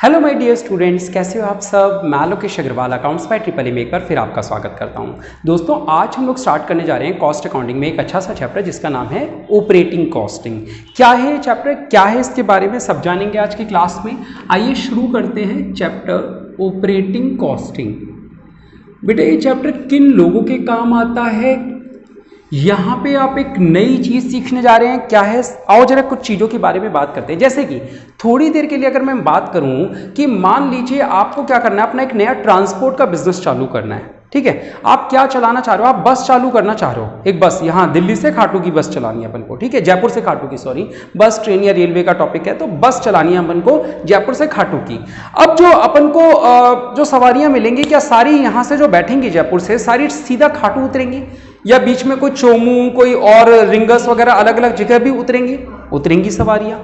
Hello my dear students, कैसे हो आप सब। मैं Lokesh Agrawal accounts by triple में एक बार फिर आपका स्वागत करता हूं। दोस्तों, आज हम लोग स्टार्ट करने जा रहे हैं कॉस्ट अकाउंटिंग में एक अच्छा सा चैप्टर जिसका नाम है ऑपरेटिंग कॉस्टिंग। क्या है ये चैप्टर, क्या है इसके बारे में सब जानेंगे आज की क्लास में। आइए शुरू करते हैं चैप्टर ऑपरेटिंग कॉस्टिंग। बेटा, ये चैप्टर किन लोगों के काम आता है, यहाँ पे आप एक नई चीज सीखने जा रहे हैं। क्या है, आओ जरा कुछ चीजों के बारे में बात करते हैं। जैसे कि थोड़ी देर के लिए अगर मैं बात करूं कि मान लीजिए आपको क्या करना है, अपना एक नया ट्रांसपोर्ट का बिजनेस चालू करना है। ठीक है, आप क्या चलाना चाह रहे हो, आप बस चालू करना चाह रहे हो। एक बस, यहाँ दिल्ली से खाटू की बस चलानी है अपन को। ठीक है, जयपुर से खाटू की, सॉरी, बस ट्रेन या रेलवे का टॉपिक है तो बस चलानी है अपन को जयपुर से खाटू की। अब जो अपन को जो सवारियां मिलेंगी, क्या सारी यहाँ से जो बैठेंगी जयपुर से सारी सीधा खाटू उतरेंगी या बीच में कोई चोमू, कोई और रिंगस वगैरह अलग अलग जगह भी उतरेंगी सवारियां।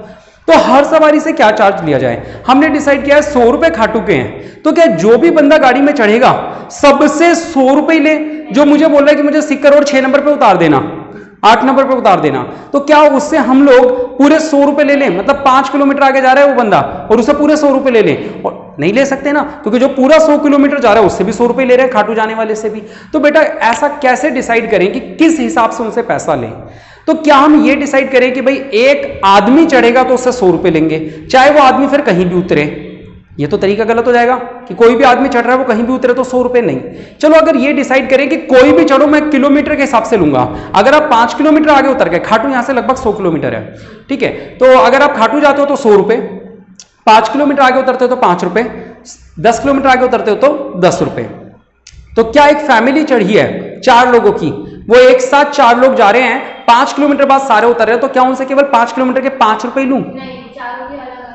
तो हर सवारी से क्या चार्ज लिया जाए, हमने डिसाइड किया है 100 रुपए खाटू के हैं। तो क्या जो भी बंदा गाड़ी में चढ़ेगा सबसे 100 रुपए ले। जो मुझे बोल रहा है कि मुझे सिक्कर और 6 नंबर पे उतार देना, 8 नंबर पे उतार देना, तो क्या उससे हम लोग पूरे 100 रुपए ले लें। मतलब 5 किलोमीटर आगे जा रहा है वो बंदा और उससे पूरे 100 रुपए ले लें, और नहीं ले सकते ना, क्योंकि जो पूरा 100 किलोमीटर जा रहा है उससे भी 100 रुपए ले रहे हैं, खाटू जाने वाले से भी। तो बेटा, ऐसा कैसे डिसाइड करें कि किस हिसाब से उनसे पैसा लें। तो क्या हम ये डिसाइड करें कि भाई एक आदमी चढ़ेगा तो उससे 100 रुपए लेंगे, चाहे वो आदमी फिर कहीं भी उतरे। ये तो तरीका गलत हो जाएगा कि कोई भी आदमी चढ़ रहा है वो कहीं भी उतरे तो 100 रुपए नहीं। चलो अगर ये डिसाइड करें कि कोई भी चढ़ो, मैं किलोमीटर के हिसाब से लूंगा। अगर आप 5 किलोमीटर आगे उतर गए, खाटू यहां से लगभग 100 किलोमीटर है, ठीक है, तो अगर आप खाटू जाते हो तो 100 रुपए, 5 किलोमीटर आगे उतरते हो तो 5 रुपए, 10 किलोमीटर आगे उतरते हो तो 10 रुपए। तो क्या एक फैमिली चढ़ी है 4 लोगों की, वो एक साथ 4 लोग जा रहे हैं, 5 किलोमीटर बाद सारे उतर रहे हैं, तो क्या उनसे केवल 5 किलोमीटर के 5 रुपए लूं?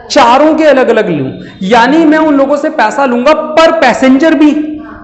चारों के अलग अलग लूं। यानी मैं उन लोगों से पैसा लूंगा पर पैसेंजर भी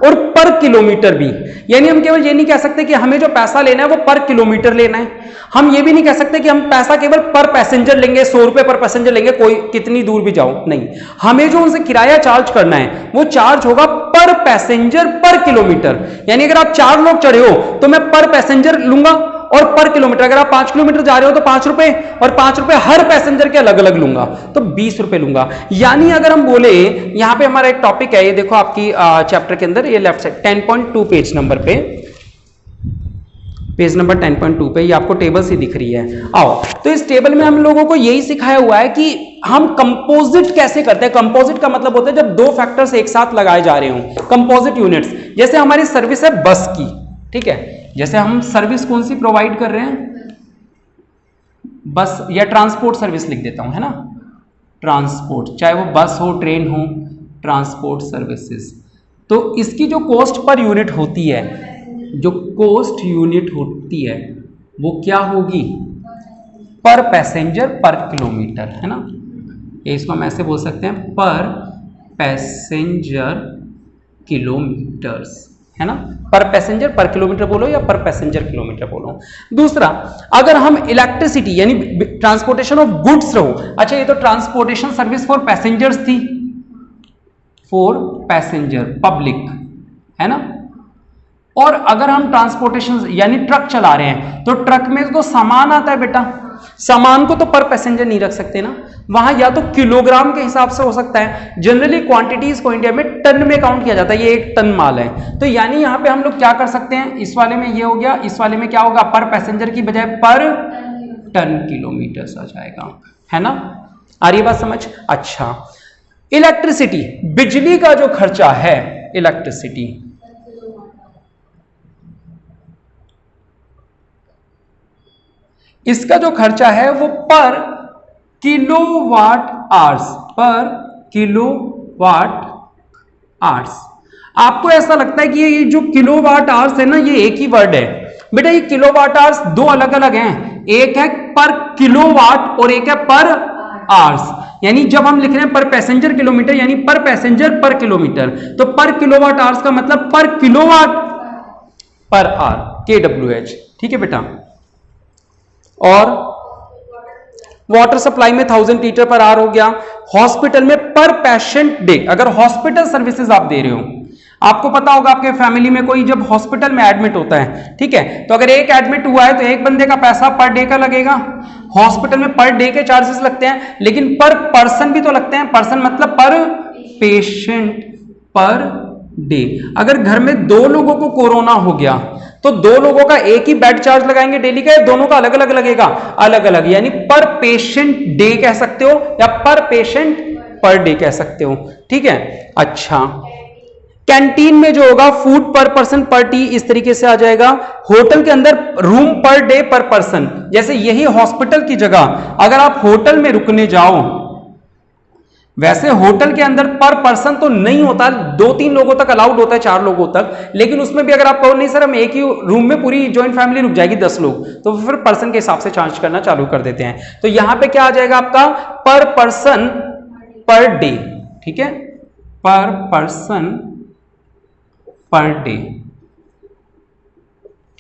और पर किलोमीटर भी। यानी हम केवल ये नहीं कह सकते कि हमें जो पैसा लेना है वो पर किलोमीटर लेना है। हम ये भी नहीं कह सकते कि हम पैसा केवल पर पैसेंजर लेंगे, 100 रुपए पर पैसेंजर लेंगे, कोई कितनी दूर भी जाओ। नहीं, हमें जो उनसे किराया चार्ज करना है वो चार्ज होगा पर पैसेंजर पर किलोमीटर। यानी अगर आप 4 लोग चढ़े हो तो मैं पर पैसेंजर लूंगा, और पर किलोमीटर अगर आप 5 किलोमीटर जा रहे हो तो 5 रुपए, और 5 रुपए हर पैसेंजर के अलग अलग लूंगा, तो 20 रुपए लूंगा। यानी अगर हम बोले, यहां पे हमारा एक टॉपिक है, ये देखो आपकी चैप्टर के अंदर, ये लेफ्ट साइड 10.2 पेज नंबर पे, पेज नंबर 10.2 पे, ये आपको टेबल सी दिख रही है। आओ, तो इस टेबल में हम लोगों को यही सिखाया हुआ है कि हम कंपोजिट कैसे करते हैं। कंपोजिट का मतलब होता है जब 2 फैक्टर्स एक साथ लगाए जा रहे हों, कंपोजिट यूनिट्स। जैसे हमारी सर्विस है बस की, ठीक है, जैसे हम सर्विस कौन सी प्रोवाइड कर रहे हैं, बस या ट्रांसपोर्ट सर्विस लिख देता हूं, है ना, ट्रांसपोर्ट, चाहे वो बस हो, ट्रेन हो, ट्रांसपोर्ट सर्विसेज। तो इसकी जो कॉस्ट पर यूनिट होती है, जो कॉस्ट यूनिट होती है वो क्या होगी, पर पैसेंजर पर किलोमीटर, है ना। इसको हम ऐसे बोल सकते हैं, पर पैसेंजर किलोमीटर्स, है ना। पर पैसेंजर पर किलोमीटर बोलो या पर पैसेंजर किलोमीटर बोलो। दूसरा, अगर हम इलेक्ट्रिसिटी यानी ट्रांसपोर्टेशन ऑफ गुड्स रहो, अच्छा ये तो ट्रांसपोर्टेशन सर्विस फॉर पैसेंजर्स थी, फॉर पैसेंजर पब्लिक, है ना। और अगर हम ट्रांसपोर्टेशन यानी ट्रक चला रहे हैं तो ट्रक में तो सामान आता है बेटा, सामान को तो पर पैसेंजर नहीं रख सकते ना, वहां या तो किलोग्राम के हिसाब से हो सकता है। जनरली क्वांटिटीज को इंडिया में टन में काउंट किया जाता है, ये 1 टन माल है। तो यानी यहां पे हम लोग क्या कर सकते हैं, इस वाले में ये हो गया, इस वाले में क्या होगा, पर पैसेंजर की बजाय पर टन किलोमीटर आ जाएगा, है ना। आ रही बात समझ। अच्छा, इलेक्ट्रिसिटी, बिजली का जो खर्चा है, इलेक्ट्रिसिटी, इसका जो खर्चा है वो पर किलोवाट आवर्स, पर किलोवाट आवर्स। आपको ऐसा लगता है कि ये जो किलोवाट आवर्स है ना, ये एक ही वर्ड है। बेटा, ये किलोवाट आवर्स 2 अलग अलग हैं, एक है पर किलोवाट और एक है पर आवर्स। यानी जब हम लिख रहे हैं पर पैसेंजर किलोमीटर यानी पर पैसेंजर पर किलोमीटर, तो पर किलोवाट आवर्स का मतलब पर किलोवाट पर आवर, KWH, ठीक है बेटा। और वाटर सप्लाई में 1000 लीटर पर आवर हो गया। हॉस्पिटल में पर पेशेंट डे, अगर हॉस्पिटल सर्विसेज आप दे रहे हो, आपको पता होगा आपके फैमिली में कोई जब हॉस्पिटल में एडमिट होता है, ठीक है, तो अगर एक एडमिट हुआ है तो एक बंदे का पैसा पर डे का लगेगा। हॉस्पिटल में पर डे के चार्जेस लगते हैं, लेकिन पर पर्सन भी तो लगते हैं, पर्सन मतलब पर पेशेंट पर डे। अगर घर में 2 लोगों को कोरोना हो गया तो 2 लोगों का एक ही बेड चार्ज लगाएंगे डेली का, या दोनों का अलग अलग लगेगा? अलग अलग, यानी पर पेशेंट डे कह सकते हो या पर पेशेंट पर डे कह सकते हो। ठीक है, अच्छा कैंटीन में जो होगा फूड पर पर्सन पर टी इस तरीके से आ जाएगा। होटल के अंदर रूम पर डे पर पर्सन, जैसे यही हॉस्पिटल की जगह अगर आप होटल में रुकने जाओ, वैसे होटल के अंदर पर पर्सन तो नहीं होता, 2-3 लोगों तक अलाउड होता है, 4 लोगों तक, लेकिन उसमें भी अगर आप कहो नहीं सर हम एक ही रूम में पूरी ज्वाइंट फैमिली रुक जाएगी 10 लोग, तो फिर पर्सन के हिसाब से चार्ज करना चालू कर देते हैं। तो यहां पे क्या आ जाएगा आपका? पर पर्सन पर डे। ठीक है, पर पर्सन पर डे।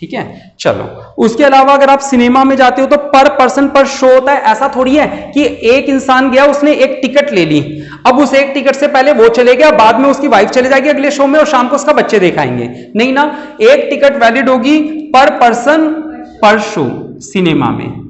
ठीक है, चलो उसके अलावा अगर आप सिनेमा में जाते हो तो पर पर्सन पर शो होता है। ऐसा थोड़ी है कि एक इंसान गया, उसने एक टिकट ले ली, अब उस एक टिकट से पहले वो चले गया, बाद में उसकी वाइफ चले जाएगी अगले शो में और शाम को उसका बच्चे दिखाएंगे, नहीं ना, एक टिकट वैलिड होगी पर पर्सन पर शो सिनेमा में।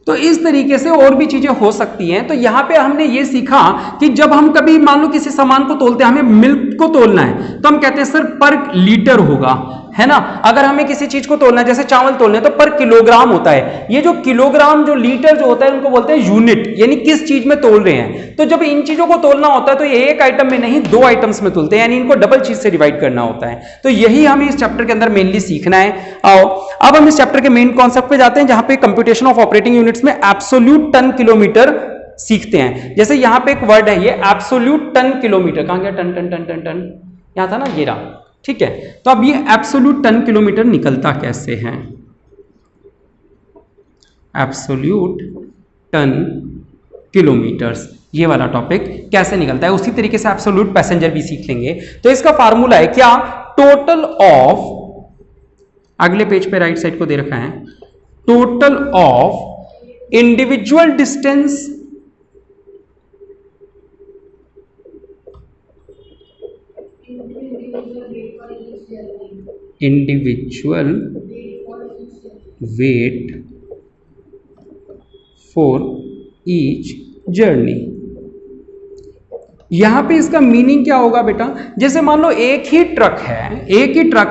तो इस तरीके से और भी चीजें हो सकती हैं। तो यहां पे हमने ये सीखा कि जब हम कभी मान लो किसी सामान को तोलते हैं, हमें मिल्क को तोलना है तो हम कहते हैं सर पर लीटर होगा, है ना। अगर हमें किसी चीज को तोलना है, जैसे चावल तोलने तो पर किलोग्राम होता है। ये जो किलोग्राम जो लीटर जो होता है उनको बोलते हैं यूनिट, यानी किस चीज में तोल रहे हैं। तो जब इन चीजों को तोलना होता है तो ये एक आइटम में नहीं 2 आइटम्स में तोलते हैं, यानी इनको डबल चीज से डिवाइड करना होता है। तो यही हमें इस चैप्टर के अंदर मेनली सीखना है। आओ अब हम इस चैप्टर के मेन कॉन्सेप्ट पे जाते हैं, जहां पे कंप्यूटेशन ऑफ ऑपरेटिंग यूनिट्स में एब्सोल्यूट टन किलोमीटर सीखते हैं। जैसे यहां पे एक वर्ड है ये एब्सोल्यूट टन किलोमीटर, कहां गया? Ton ton ton ton ton, यहां था ना, ये रहा। ठीक है, तो अब ये एब्सोल्यूट टन किलोमीटर निकलता कैसे है? एब्सोल्यूट टन किलोमीटर्स, ये वाला टॉपिक कैसे निकलता है, उसी तरीके से एब्सोल्यूट पैसेंजर भी सीख लेंगे। तो इसका फार्मूला है क्या? टोटल ऑफ, अगले पेज पे राइट साइड को दे रखा है, total of individual distance individual weight for each journey. यहां पे इसका मीनिंग क्या होगा बेटा? जैसे मान लो एक ही ट्रक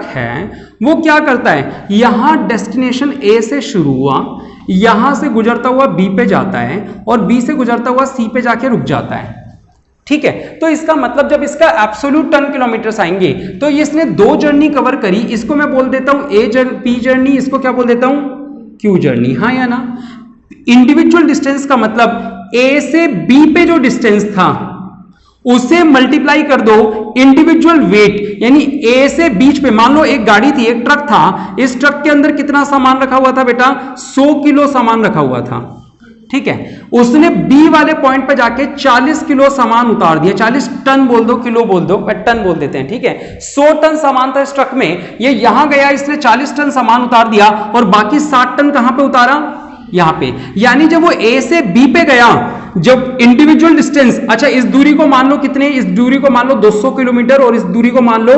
है, वो क्या करता है, यहां डेस्टिनेशन ए से शुरू हुआ, यहां से गुजरता हुआ बी पे जाता है और बी से गुजरता हुआ सी पे जाके रुक जाता है। ठीक है, तो इसका मतलब जब इसका एब्सोल्यूट टन किलोमीटर्स आएंगे तो इसने 2 जर्नी कवर करी, इसको मैं बोल देता हूं पी जर्नी, इसको क्या बोल देता हूं? क्यू जर्नी, हाँ या ना। इंडिविजुअल डिस्टेंस का मतलब ए से बी पे जो डिस्टेंस था उसे मल्टीप्लाई कर दो इंडिविजुअल वेट, यानी ए से बीच पे, मान लो एक गाड़ी थी, एक ट्रक था, इस ट्रक के अंदर कितना सामान रखा हुआ था बेटा? 100 किलो सामान रखा हुआ था। ठीक है, उसने बी वाले पॉइंट पे जाके 40 किलो सामान उतार दिया, 40 टन बोल दो, किलो बोल दो, टन बोल देते हैं। ठीक है, 100 टन सामान था इस ट्रक में, ये यहां गया, इसने 40 टन सामान उतार दिया और बाकी 60 टन कहां पे उतारा? यहां पे। यानी जब वो ए से बी पे गया, जब इंडिविजुअल डिस्टेंस, अच्छा इस दूरी को मान लो कितने, इस दूरी को मान लो 200 किलोमीटर और इस दूरी को मान लो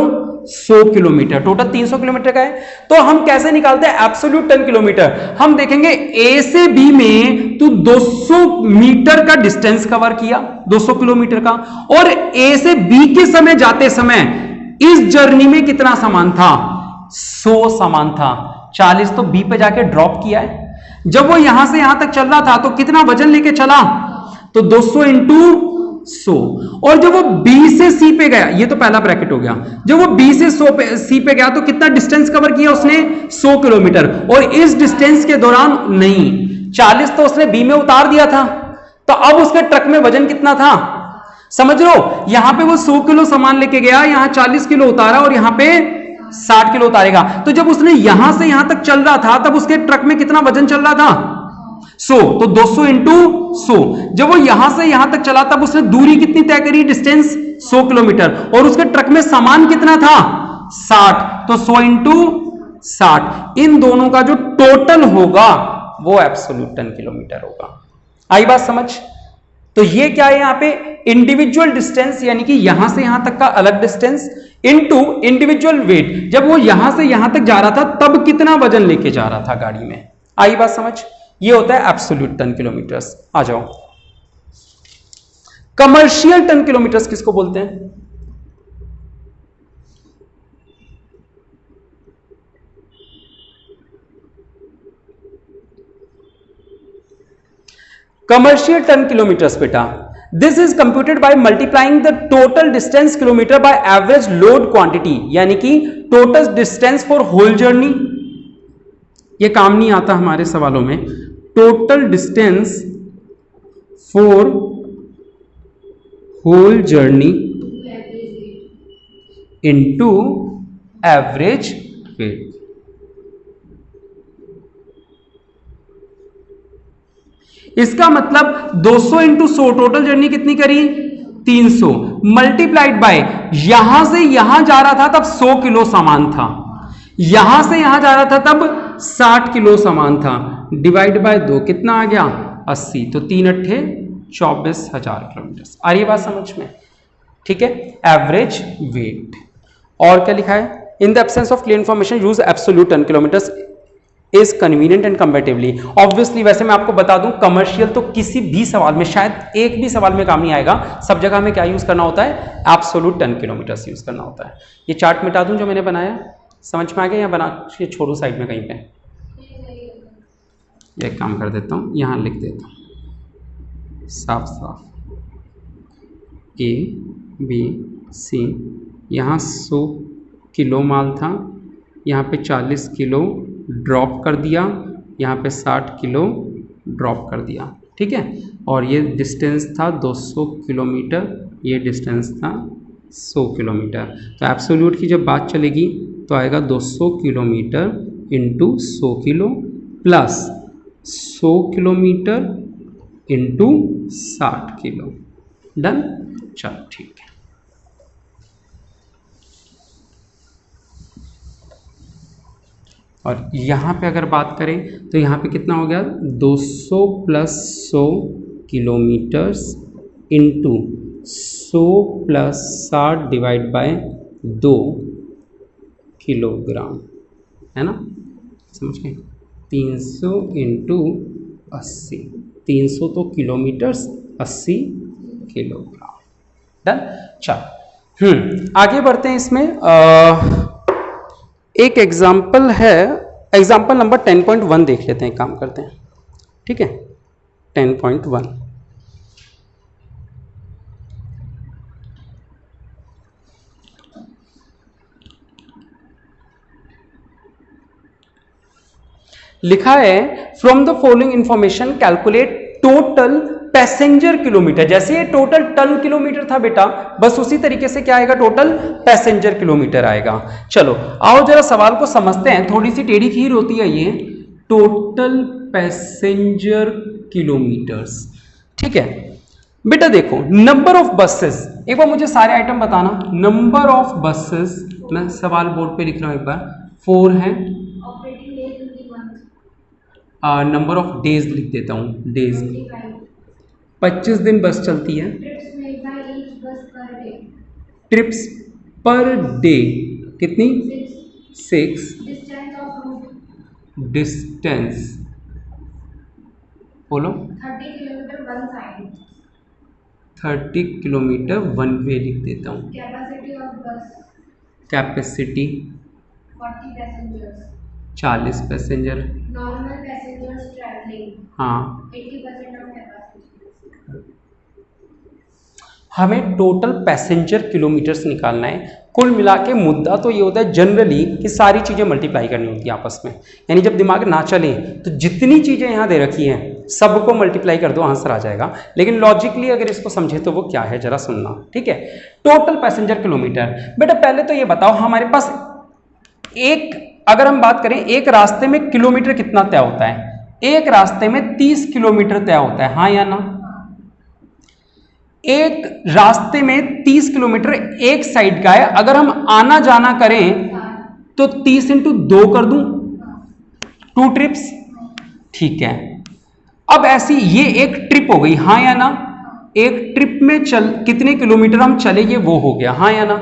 100 किलोमीटर, टोटल 300 किलोमीटर का है। तो हम कैसे निकालते हैं एब्सोल्यूट टन किलोमीटर? हम देखेंगे ए से बी में तू 200 मीटर का डिस्टेंस कवर किया, 200 किलोमीटर का, और ए से बी के समय जाते समय इस जर्नी में कितना सामान था? 100 सामान था, 40 तो बी पे जाके ड्रॉप किया है। जब वो यहां से यहां तक चल रहा था तो कितना वजन लेके चला? तो 200 इंटू 100। और जब वो बी से सी पे गया, ये तो पहला ब्रैकेट हो गया, जब वो बी से सी पे गया तो कितना डिस्टेंस कवर किया उसने? 100 किलोमीटर। और इस डिस्टेंस के दौरान नहीं, 40 तो उसने बी में उतार दिया था, तो अब उसके ट्रक में वजन कितना था? समझ लो, यहां पे वो 100 किलो सामान लेके गया, यहां 40 किलो उतारा और यहां पे 60 किलो उतारेगा। तो जब उसने यहां से यहां तक चल रहा था तब उसके ट्रक में कितना वजन चल रहा था? 100, तो 200 इंटू 100। जब वो यहां से यहां तक चला तब उसने दूरी कितनी तय करी? डिस्टेंस 100 किलोमीटर, और उसके ट्रक में सामान कितना था? 60, तो 100 इंटू 60। इन दोनों का जो टोटल होगा वो एब्सोल्यूट टन किलोमीटर होगा। आई बात समझ? तो ये क्या है? यहां पे इंडिविजुअल डिस्टेंस, यानी कि यहां से यहां तक का अलग डिस्टेंस, इनटू इंडिविजुअल वेट, जब वो यहां से यहां तक जा रहा था तब कितना वजन लेके जा रहा था गाड़ी में। आई बात समझ? ये होता है एब्सोल्यूट टन किलोमीटर्स। आ जाओ, कमर्शियल टन किलोमीटर्स किसको बोलते हैं? कमर्शियल टन किलोमीटर्स बेटा, this is computed by multiplying the total distance kilometre by average load quantity, यानी कि total distance for whole journey. ये काम नहीं आता हमारे सवालों में। Total distance for whole journey into average weight. इसका मतलब 200 इंटू 100, टोटल जर्नी कितनी करी? 300, मल्टीप्लाइड बाय यहां से यहां जा रहा था तब 100 किलो सामान था, यहां से यहां जा रहा था तब 60 किलो सामान था, डिवाइड बाय 2 कितना आ गया? 80। तो 3 अट्ठे 24,000 किलोमीटर। आ रही बात समझ में? ठीक है, एवरेज वेट। और क्या लिखा है? In the absence of clear information use absolute ton kilometres is convenient and comparatively. Obviously वैसे मैं आपको बता दूं, कमर्शियल तो किसी भी सवाल में, शायद एक भी सवाल में काम नहीं आएगा, सब जगह में क्या यूज करना होता है? एब्सोल्यूट टन किलोमीटर्स यूज करना होता है। ये चार्ट मिटा दूं जो मैंने बनाया, समझ में आ गया? या बना ये छोड़ो साइड में कहीं पे? एक काम कर देता हूं, यहां लिख देता हूं साफ साफ, ए बी सी। यहाँ 100 किलो माल था, यहाँ पे 40 किलो ड्रॉप कर दिया, यहाँ पे 60 किलो ड्रॉप कर दिया, ठीक है। और ये डिस्टेंस था 200 किलोमीटर, ये डिस्टेंस था 100 किलोमीटर। तो एब्सोल्यूट की जब बात चलेगी तो आएगा 200 kilometre into 100 kilo plus 100 kilometre into 60 kilo. Done? चलो ठीक है। और यहाँ पे अगर बात करें तो यहाँ पे कितना हो गया? 200 plus 100 kilometres into 100 plus 60 divide by 2 kilogram, है ना? समझ गए? 300 इंटू 80, 300 तो किलोमीटर्स, 80 किलोग्राम। डन? चल आगे बढ़ते हैं। इसमें एक एग्जाम्पल है, एग्जाम्पल नंबर 10.1 देख लेते हैं, काम करते हैं, ठीक है। 10.1 लिखा है, from the following information calculate total passenger kilometre. जैसे ये टोटल टन किलोमीटर था बेटा, बस उसी तरीके से क्या आएगा? टोटल पैसेंजर किलोमीटर आएगा। चलो आओ जरा सवाल को समझते हैं, थोड़ी सी टेढ़ी खीर होती है ये। टोटल पैसेंजर किलोमीटर्स, ठीक है बेटा। देखो नंबर ऑफ बसेस, एक बार मुझे सारे आइटम बताना। नंबर ऑफ बसेस, मैं सवाल बोर्ड पे लिख रहा हूं एक बार, 4 है। नंबर ऑफ डेज लिख देता हूं, डेज 25 दिन बस चलती है। ट्रिप्स पर डे कितनी? 6। डिस्टेंस बोलो। 30 kilometre one side, 30 kilometre one way लिख देता हूँ। कैपेसिटी ऑफ बस, capacity 40 passengers, 40 passenger. Normal passengers travelling, हाँ 80% ऑफ कैपेसिटी। हमें टोटल पैसेंजर किलोमीटर्स निकालना है। कुल मिला के मुद्दा तो ये होता है जनरली कि सारी चीज़ें मल्टीप्लाई करनी होती है आपस में, यानी जब दिमाग ना चले तो जितनी चीज़ें यहाँ दे रखी हैं सबको मल्टीप्लाई कर दो, आंसर आ जाएगा। लेकिन लॉजिकली अगर इसको समझे तो वो क्या है जरा सुनना, ठीक है। टोटल पैसेंजर किलोमीटर, बेटा पहले तो ये बताओ हमारे पास एक, अगर हम बात करें एक रास्ते में किलोमीटर कितना तय होता है? एक रास्ते में 30 किलोमीटर तय होता है, हाँ या ना? एक रास्ते में 30 किलोमीटर एक साइड का है, अगर हम आना जाना करें तो 30 इंटू 2 कर दूं, 2 ट्रिप्स, ठीक है। अब ऐसी ये एक ट्रिप हो गई, हाँ या ना? एक ट्रिप में चल कितने किलोमीटर हम चले ये वो हो गया, हाँ या ना?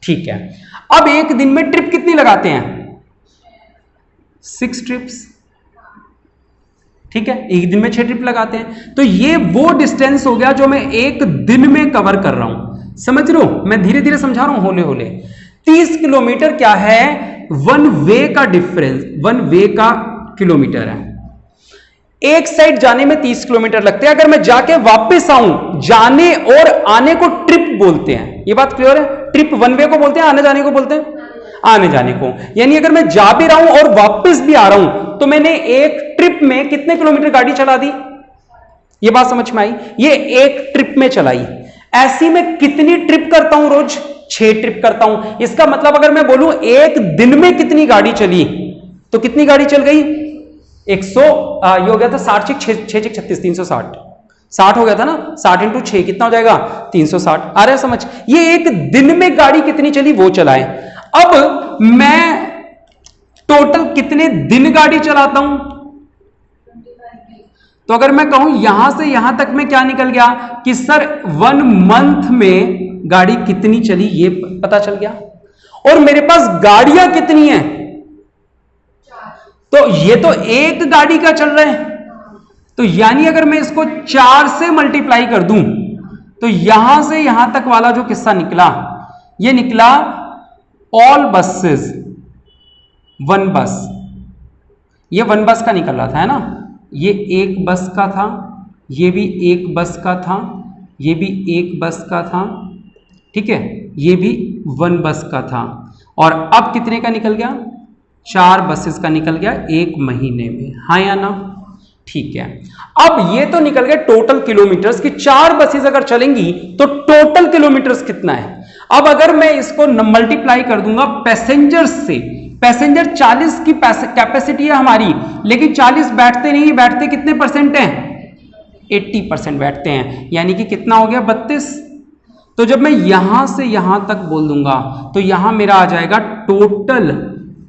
ठीक है, अब एक दिन में ट्रिप कितनी लगाते हैं? 6 ट्रिप्स। ठीक है, एक दिन में 6 ट्रिप लगाते हैं, तो ये वो डिस्टेंस हो गया जो मैं एक दिन में कवर कर रहा हूं। समझ रहे हो, मैं धीरे धीरे समझा रहा हूं, होले होले। 30 किलोमीटर क्या है? वन वे का डिफरेंस, वन वे का किलोमीटर है। एक साइड जाने में 30 किलोमीटर लगते हैं, अगर मैं जाके वापस आऊं, जाने और आने को ट्रिप बोलते हैं। ये बात क्लियर है? ट्रिप वन वे को बोलते हैं, आने जाने को बोलते हैं आने जाने को। यानी अगर मैं जा भी रहा हूं और वापस भी आ रहा हूं, तो मैंने एक ट्रिप में कितने किलोमीटर गाड़ी चला दी? ये बात समझ में आई? ये एक ट्रिप में चलाई। ऐसी मैं कितनी ट्रिप करता हूं रोज? 6 ट्रिप करता हूं। इसका मतलब अगर मैं बोलूं एक दिन में कितनी गाड़ी चली, तो कितनी गाड़ी चल गई? 100, ये हो गया था 60 6 36 360, 60 हो गया था ना। 60 इंटू 6 कितना हो जाएगा? 360। आ रहा है समझ? ये एक दिन में गाड़ी कितनी चली वो चलाए। अब मैं टोटल कितने दिन गाड़ी चलाता हूं? तो अगर मैं कहूं यहां से यहां तक में क्या निकल गया कि सर 1 मंथ में गाड़ी कितनी चली, ये पता चल गया। और मेरे पास गाड़ियां कितनी हैं? तो ये तो एक गाड़ी का चल रहा है, तो यानी अगर मैं इसको 4 से मल्टीप्लाई कर दूं, तो यहां से यहां तक वाला जो किस्सा निकला, ये निकला ऑल बसेस, वन बस। ये वन बस का निकल रहा था, है ना? ये एक बस का था, ये भी एक बस का था, ये भी एक बस का था, ठीक है, ये भी वन बस का था। और अब कितने का निकल गया? 4 बसेस का निकल गया एक महीने में। हाँ या ना? ठीक है, अब ये तो निकल गए टोटल किलोमीटर्स की। 4 बसेस अगर चलेंगी तो टोटल किलोमीटर्स कितना है? अब अगर मैं इसको मल्टीप्लाई कर दूंगा पैसेंजर्स से, पैसेंजर 40 की कैपेसिटी है हमारी, लेकिन 40 बैठते नहीं, बैठते कितने परसेंट हैं? 80% बैठते हैं, यानी कि कितना हो गया? 32। तो जब मैं यहां से यहां तक बोल दूंगा, तो यहां मेरा आ जाएगा टोटल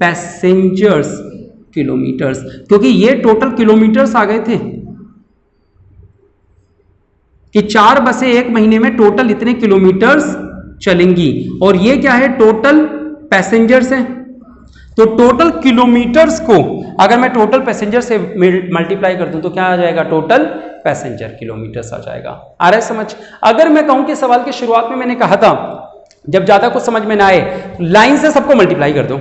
पैसेंजर्स किलोमीटर्स, क्योंकि ये टोटल किलोमीटर्स आ गए थे कि 4 बसें एक महीने में टोटल इतने किलोमीटर्स चलेंगी, और ये क्या है? टोटल पैसेंजर्स हैं। तो टोटल किलोमीटर्स को अगर मैं टोटल पैसेंजर से मल्टीप्लाई कर दूं, तो क्या आ जाएगा? टोटल पैसेंजर किलोमीटर्स आ जाएगा। आ रहा है समझ? अगर मैं कहूं कि सवाल की शुरुआत में मैंने कहा था, जब ज्यादा कुछ समझ में ना आए, लाइन से सबको मल्टीप्लाई कर दो।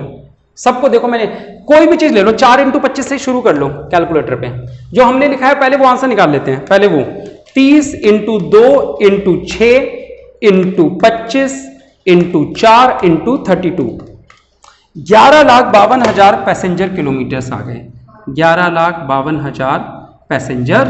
सबको देखो, मैंने कोई भी चीज ले लो, 4 इंटू 25 से शुरू कर लो कैलकुलेटर पे। जो हमने लिखा है पहले वो आंसर निकाल लेते हैं। पहले वो 30 into 2 into 6 into 25 into 4 into 32, 11,52,000 passenger kilometers आ गए। 11,52,000 पैसेंजर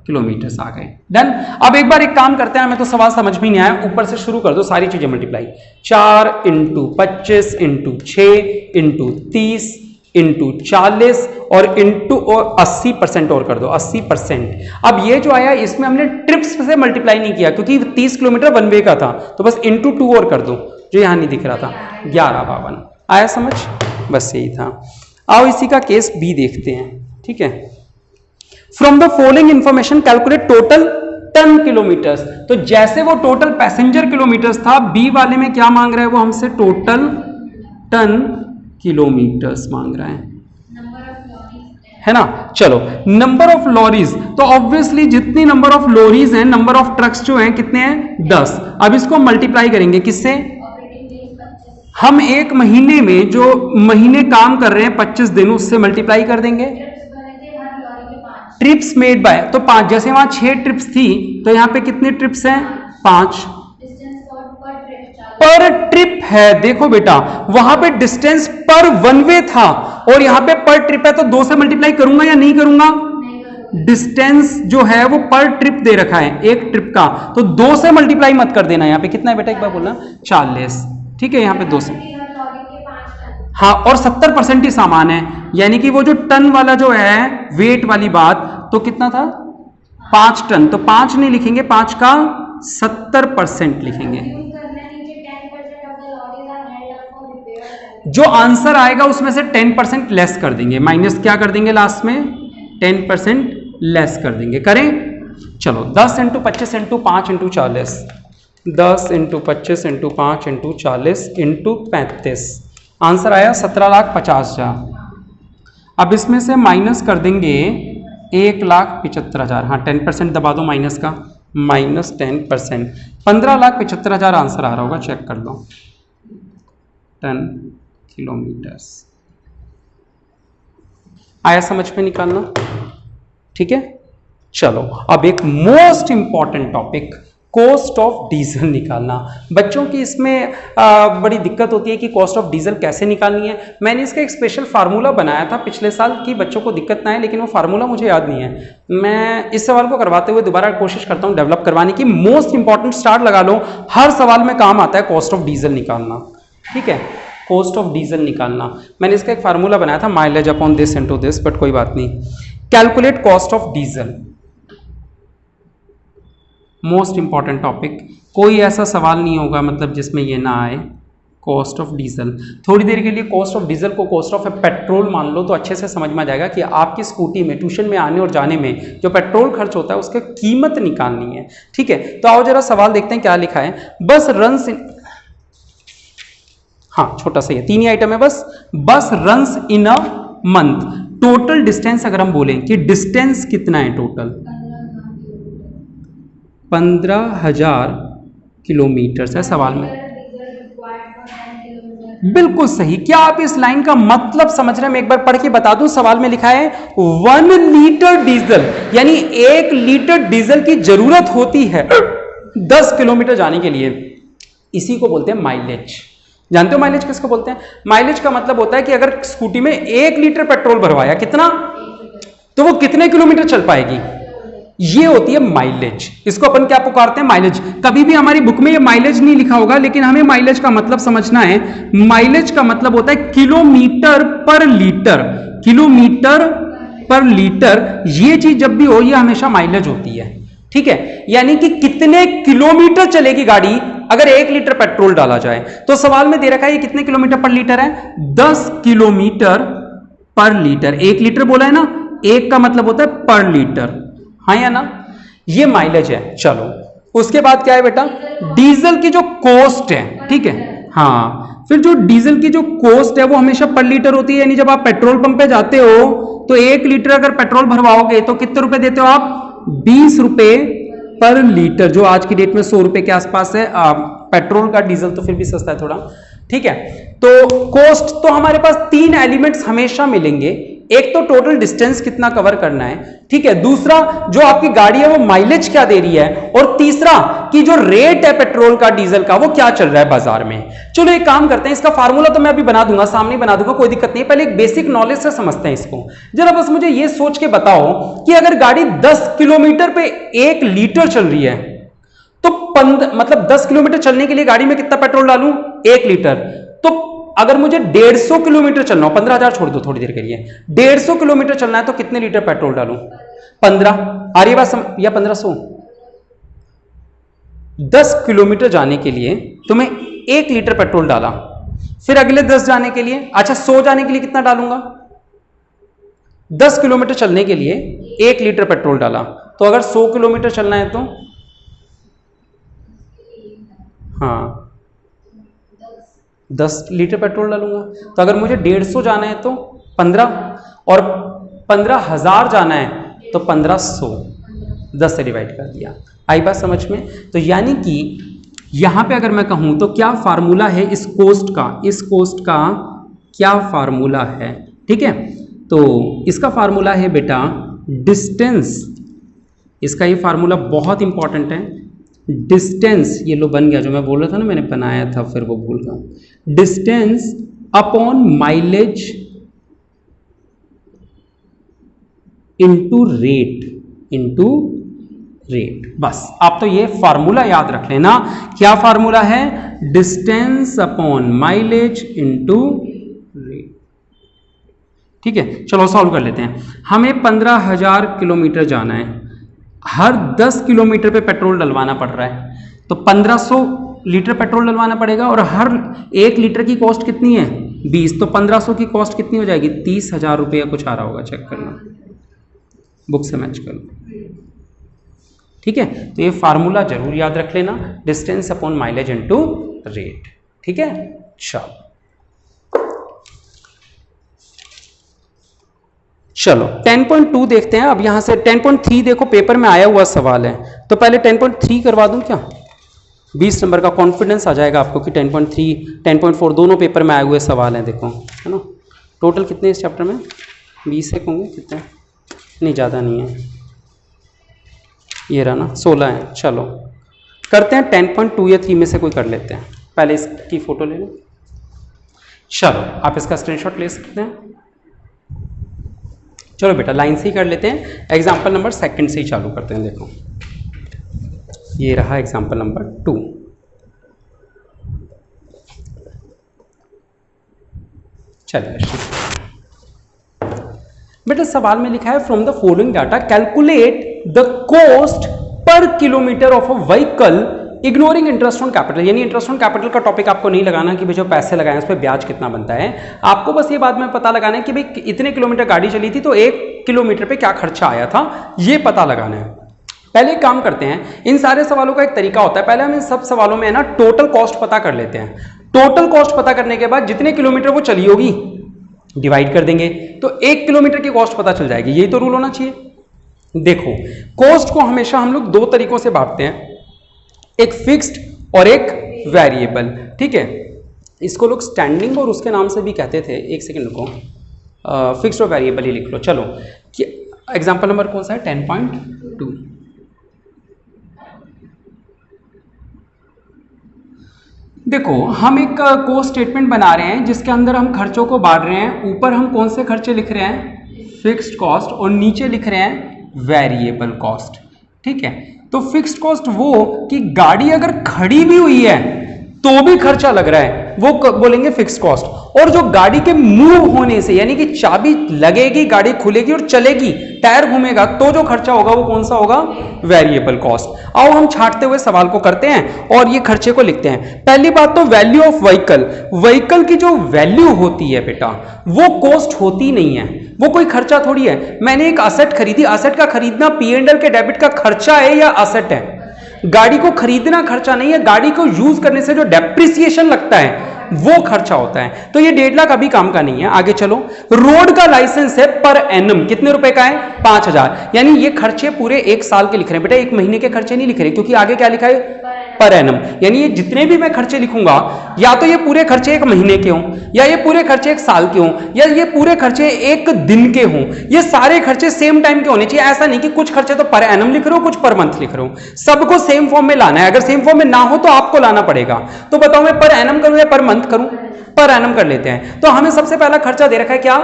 किलोमीटर्स आ गए। डन। अब एक बार एक काम करते हैं, हमें तो सवाल समझ में नहीं आया, ऊपर से शुरू कर दो सारी चीजें multiply. 4 into 25 into 6 into 30 into 40 और इंटू और 80% और कर दो, 80%। अब ये जो आया इसमें हमने ट्रिप्स से मल्टीप्लाई नहीं किया, क्योंकि 30 किलोमीटर वन वे का था, तो बस इंटू 2 और कर दो, जो यहां नहीं दिख रहा था। 11,52 आया समझ? बस यही था। आओ इसी का केस बी देखते हैं। ठीक है, from the following information calculate total ton kilometres. तो जैसे वो टोटल पैसेंजर किलोमीटर्स था, बी वाले में क्या मांग रहा है वो हमसे? टोटल टन किलोमीटर्स मांग रहा है ना? चलो, नंबर ऑफ लॉरीज, तो ऑब्वियसली जितनी नंबर ऑफ लॉरीज हैं, नंबर ऑफ ट्रक्स जो हैं कितने हैं? 10। अब इसको मल्टीप्लाई करेंगे किससे? हम एक महीने में जो महीने काम कर रहे हैं 25 दिन, उससे मल्टीप्लाई कर देंगे। ट्रिप्स मेड बाय, तो 5, जैसे वहां 6 ट्रिप्स थी, तो यहां पे कितने ट्रिप्स हैं? 5। पर ट्रिप है, देखो बेटा, वहां पे डिस्टेंस पर वन वे था और यहां पे पर ट्रिप है, तो 2 से मल्टीप्लाई करूंगा या नहीं करूंगा? डिस्टेंस जो है वो पर ट्रिप दे रखा है, एक ट्रिप का, तो 2 से मल्टीप्लाई मत कर देना। यहां पे कितना है बेटा, एक बार बोलना? 40। ठीक है, यहां पे 2 से, हाँ, और 70% ही सामान है, यानी कि वो जो टन वाला जो है वेट वाली बात, तो कितना था? 5 टन। तो 5 नहीं लिखेंगे, 5 का 70% लिखेंगे। जो आंसर आएगा उसमें से 10% लेस कर देंगे, माइनस क्या कर देंगे लास्ट में? 10% लेस कर देंगे। करें? चलो, 10 into 25 into 5 into 40, 10 into 25 into 5 into 40 into 35, answer आया 17,50,000। अब इसमें से माइनस कर देंगे 1,75,000। हाँ 10% दबा दो माइनस का, -10%, 15,75,000 आंसर आ रहा होगा, चेक कर लो। 10 किलोमीटर्स आया समझ में निकालना, ठीक है। चलो अब एक most important topic, cost of diesel निकालना। बच्चों की इसमें बड़ी दिक्कत होती है कि कॉस्ट ऑफ डीजल कैसे निकालनी है। मैंने इसका एक स्पेशल फार्मूला बनाया था पिछले साल कि बच्चों को दिक्कत ना आए, लेकिन वो फार्मूला मुझे याद नहीं है। मैं इस सवाल को करवाते हुए दोबारा कोशिश करता हूँ डेवलप करवाने की। मोस्ट इंपॉर्टेंट स्टार लगा लो, हर सवाल में काम आता है कॉस्ट ऑफ डीजल निकालना, ठीक है। कॉस्ट ऑफ डीजल निकालना, मैंने इसका एक फार्मूला बनाया था, mileage upon this into this, but कोई बात नहीं। Calculate cost of diesel, most important topic. कोई ऐसा सवाल नहीं होगा मतलब जिसमें ये ना आए, कॉस्ट ऑफ डीजल। थोड़ी देर के लिए कॉस्ट ऑफ डीजल को कॉस्ट ऑफ पेट्रोल मान लो तो अच्छे से समझ में आ जाएगा कि आपकी स्कूटी में ट्यूशन में आने और जाने में जो पेट्रोल खर्च होता है उसकी कीमत निकालनी है, ठीक है। तो आओ जरा सवाल देखते हैं क्या लिखा है। बस रन्स इन, हाँ छोटा सा ये 3 ही आइटम है बस। बस runs in a month, total distance अगर हम बोलें कि डिस्टेंस कितना है टोटल, 15,000 किलोमीटर है सवाल में। बिल्कुल सही। क्या आप इस लाइन का मतलब समझ रहे हैं? मैं एक बार पढ़ के बता दूं, सवाल में लिखा है 1 लीटर डीजल, यानी 1 लीटर डीजल की जरूरत होती है 10 किलोमीटर जाने के लिए। इसी को बोलते हैं माइलेज। जानते हो माइलेज किसको बोलते हैं? माइलेज का मतलब होता है कि अगर स्कूटी में 1 लीटर पेट्रोल भरवाया, कितना, तो वो कितने किलोमीटर चल पाएगी, ये होती है माइलेज। इसको अपन क्या पुकारते हैं? माइलेज। कभी भी हमारी बुक में ये माइलेज नहीं लिखा होगा, लेकिन हमें माइलेज का मतलब समझना है। माइलेज का मतलब होता है किलोमीटर पर लीटर, किलोमीटर पर लीटर। ये चीज जब भी हो ये हमेशा माइलेज होती है, ठीक है। यानी कि कितने किलोमीटर चलेगी गाड़ी अगर 1 लीटर पेट्रोल डाला जाए। तो सवाल में दे रखा है ये कितने किलोमीटर पर लीटर है, 10 किलोमीटर पर लीटर। 1 लीटर बोला है ना, 1 का मतलब होता है पर लीटर, हाँ या ना, ये माइलेज है। चलो उसके बाद क्या है बेटा, डीजल की जो कॉस्ट है, ठीक है। हाँ फिर जो डीजल की जो कॉस्ट है वो हमेशा पर लीटर होती है। यानी जब आप पेट्रोल पंप पे जाते हो तो 1 लीटर अगर पेट्रोल भरवाओगे तो कितने रुपए देते हो आप, 20 रुपए पर लीटर, जो आज की डेट में 100 रुपए के आसपास है। पेट्रोल का, डीजल तो फिर भी सस्ता है थोड़ा, ठीक है। तो कॉस्ट तो हमारे पास 3 एलिमेंट्स हमेशा मिलेंगे। एक तो टोटल डिस्टेंस कितना कवर करना है, ठीक है। दूसरा जो आपकी गाड़ी है वो माइलेज क्या दे रही है, और तीसरा कि जो रेट है पेट्रोल का, डीजल का, वो क्या चल रहा है बाजार में। चलो एक काम करते हैं, इसका फार्मूला तो मैं अभी बना दूंगा, सामने बना दूंगा, कोई दिक्कत नहीं है। पहले एक बेसिक नॉलेज से समझते हैं इसको जरा। बस मुझे ये सोच के बताओ कि अगर गाड़ी 10 किलोमीटर पे 1 लीटर चल रही है तो मतलब 10 किलोमीटर चलने के लिए गाड़ी में कितना पेट्रोल डालूं, 1 लीटर। तो अगर मुझे 150 किलोमीटर चलना हो, 15,000 छोड़ दो थोड़ी देर के लिए, 150 किलोमीटर चलना है तो कितने लीटर पेट्रोल डालूं, 15। आ रही बात या 1500। 10 किलोमीटर जाने के लिए तो मैं 1 लीटर पेट्रोल डाला, फिर अगले 10 जाने के लिए, अच्छा 100 जाने के लिए कितना डालूंगा, 10 किलोमीटर चलने के लिए 1 लीटर पेट्रोल डाला। तो अगर 100 किलोमीटर चलना है तो हाँ 10 लीटर पेट्रोल डालूंगा। तो अगर मुझे 150 जाना है तो 15, और 15,000 जाना है तो 1500, 10 से डिवाइड कर दिया। आई बात समझ में? तो यानी कि यहां पे अगर मैं कहूं तो क्या फार्मूला है इस कोस्ट का, इस कोस्ट का क्या फार्मूला है, ठीक है। तो इसका फार्मूला है बेटा डिस्टेंस। इसका ये फार्मूला बहुत इंपॉर्टेंट है। डिस्टेंस, ये लो बन गया, जो मैं बोल रहा था ना मैंने बनाया था फिर वो भूल गया। Distance upon mileage into rate, into rate. बस आप तो ये फार्मूला याद रख लेना। क्या फार्मूला है? Distance upon mileage into rate, ठीक है। चलो सॉल्व कर लेते हैं। हमें 15,000 किलोमीटर जाना है, हर 10 किलोमीटर पे पेट्रोल डलवाना पड़ रहा है, तो 1500 लीटर पेट्रोल डलवाना पड़ेगा, और हर 1 लीटर की कॉस्ट कितनी है, 20। तो 1500 की कॉस्ट कितनी हो जाएगी, 30,000 रुपया कुछ आ रहा होगा, चेक करना, बुक से मैच कर लो, ठीक है, तो ये फार्मूला जरूर याद रख लेना, distance upon mileage into rate. ठीक है, चलो 10.2 देखते हैं। अब यहां से 10.3 देखो, पेपर में आया हुआ सवाल है, तो पहले 10.3 करवा दूं क्या? 20 नंबर का कॉन्फिडेंस आ जाएगा आपको कि 10.3 10.4 दोनों पेपर में आए हुए सवाल हैं। देखो है ना, टोटल कितने इस चैप्टर में 20 एक होंगे, कितने? नहीं, ज़्यादा नहीं है, ये रहा ना 16 है। चलो करते हैं 10.2 या 3 में से कोई कर लेते हैं। पहले इसकी फोटो ले लो। चलो आप इसका स्क्रीनशॉट ले सकते हैं। चलो बेटा लाइन से ही कर लेते हैं, एग्जाम्पल नंबर 2 से ही चालू करते हैं। देखो ये रहा एग्जाम्पल नंबर 2। चलिए बेटा सवाल में लिखा है from the following data calculate the cost per kilometre of a vehicle ignoring interest on capital. यानी इंटरेस्ट ऑन कैपिटल का टॉपिक आपको नहीं लगाना कि भाई जो पैसे लगाए उस पर ब्याज कितना बनता है, आपको बस ये बात में पता लगाना है कि भाई इतने किलोमीटर गाड़ी चली थी तो 1 किलोमीटर पे क्या खर्चा आया था, ये पता लगाना है। पहले एक काम करते हैं, इन सारे सवालों का एक तरीका होता है, पहले हम इन सब सवालों में ना टोटल कॉस्ट पता कर लेते हैं। टोटल कॉस्ट पता करने के बाद जितने किलोमीटर वो चली होगी डिवाइड कर देंगे, तो 1 किलोमीटर की कॉस्ट पता चल जाएगी। यही तो रूल होना चाहिए। देखो कॉस्ट को हमेशा हम लोग 2 तरीकों से बांटते हैं, एक फिक्स्ड और एक वेरिएबल। ठीक है, इसको लोग स्टैंडिंग और उसके नाम से भी कहते थे। एक सेकंड को, फिक्स्ड और वेरिएबल ही लिख लो। चलो कि एग्जांपल नंबर कौन सा है? 10.2। देखो हम एक कॉस्ट स्टेटमेंट बना रहे हैं जिसके अंदर हम खर्चों को बांट रहे हैं। ऊपर हम कौन से खर्चे लिख रहे हैं? फिक्स्ड कॉस्ट, और नीचे लिख रहे हैं वेरिएबल कॉस्ट। ठीक है, तो फिक्स्ड कॉस्ट वो कि गाड़ी अगर खड़ी भी हुई है तो भी खर्चा लग रहा है, वो बोलेंगे फिक्स्ड कॉस्ट। और जो गाड़ी के मूव होने से, यानी कि चाबी लगेगी, गाड़ी खुलेगी और चलेगी, टायर घूमेगा, तो जो खर्चा होगा वो कौन सा होगा? Variable cost. आओ हम छांटते हुए सवाल को करते हैं और ये खर्चे को लिखते हैं। पहली बात तो वैल्यू ऑफ व्हीकल। व्हीकल की जो वैल्यू होती है बेटा वो कॉस्ट होती नहीं है, वो कोई खर्चा थोड़ी है। मैंने एक असेट खरीदी, असेट का खरीदना P&L के डेबिट का खर्चा है या असेट है? गाड़ी को खरीदना खर्चा नहीं है, गाड़ी को यूज करने से जो डेप्रिसिएशन लगता है वो खर्चा होता है। तो ये 1.5 लाख अभी काम का नहीं है। आगे चलो, रोड का लाइसेंस है पर एनम, कितने रुपए का है? 5,000। यानी ये खर्चे पूरे 1 साल के लिख रहे हैं बेटा, 1 महीने के खर्चे नहीं लिख रहे, क्योंकि आगे क्या लिखा है? Per annum. यानी ये जितने भी मैं खर्चे लिखूंगा, या तो ये पूरे खर्चे 1 महीने के हों, या ये पूरे खर्चे 1 साल के हों, या ये पूरे खर्चे 1 दिन के हों। ये सारे खर्चे सेम टाइम के होने चाहिए। ऐसा नहीं कि कुछ खर्चे तो पर एनम लिख रहे हो, कुछ पर मंथ लिख रहे हो। सबको सेम फॉर्म में लाना है। अगर सेम फॉर्म में ना हो तो आपको लाना पड़ेगा। तो बताओ मैं पर एनम करूं या पर मंथ करूं? पर एनम कर लेते हैं। तो हमें सबसे पहला खर्चा दे रखा है क्या?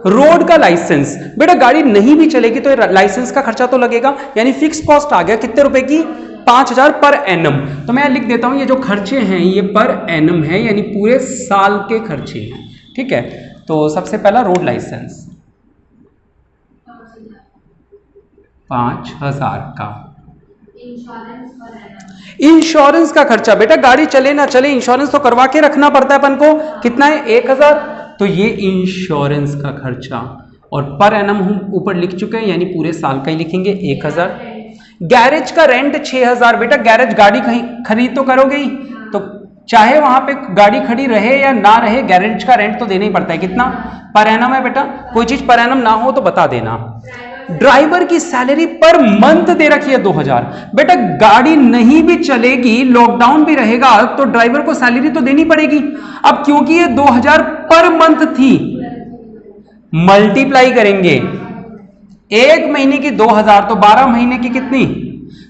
रोड का लाइसेंस। बेटा गाड़ी नहीं भी चलेगी तो लाइसेंस का खर्चा तो लगेगा, यानी फिक्स कॉस्ट आ गया कितने रुपए की? 5,000 पर एनम। तो मैं लिख देता हूं ये जो खर्चे हैं ये पर एनम है, यानी पूरे साल के खर्चे हैं। ठीक है, तो सबसे पहला रोड लाइसेंस 5,000 का। इंश्योरेंस का खर्चा, बेटा गाड़ी चले ना चले इंश्योरेंस तो करवा के रखना पड़ता है अपन को, कितना है? 1,000। तो ये इंश्योरेंस का खर्चा, और पर एनम हम ऊपर लिख चुके हैं, यानी पूरे साल का ही लिखेंगे 1,000। गैरेज का रेंट 6,000। बेटा गैरेज गाड़ी कहीं खरीद तो करोगे ही, तो चाहे वहां पे गाड़ी खड़ी रहे या ना रहे, गैरेज का रेंट तो देना ही पड़ता है। कितना? पर एनम है बेटा। कोई चीज पर एनम ना हो तो बता देना। ड्राइवर की सैलरी पर मंथ दे रखी है 2,000। बेटा गाड़ी नहीं भी चलेगी, लॉकडाउन भी रहेगा, तो ड्राइवर को सैलरी तो देनी पड़ेगी। अब क्योंकि ये 2,000 पर मंथ थी, मल्टीप्लाई करेंगे 1 महीने की 2,000 तो 12 महीने की कितनी?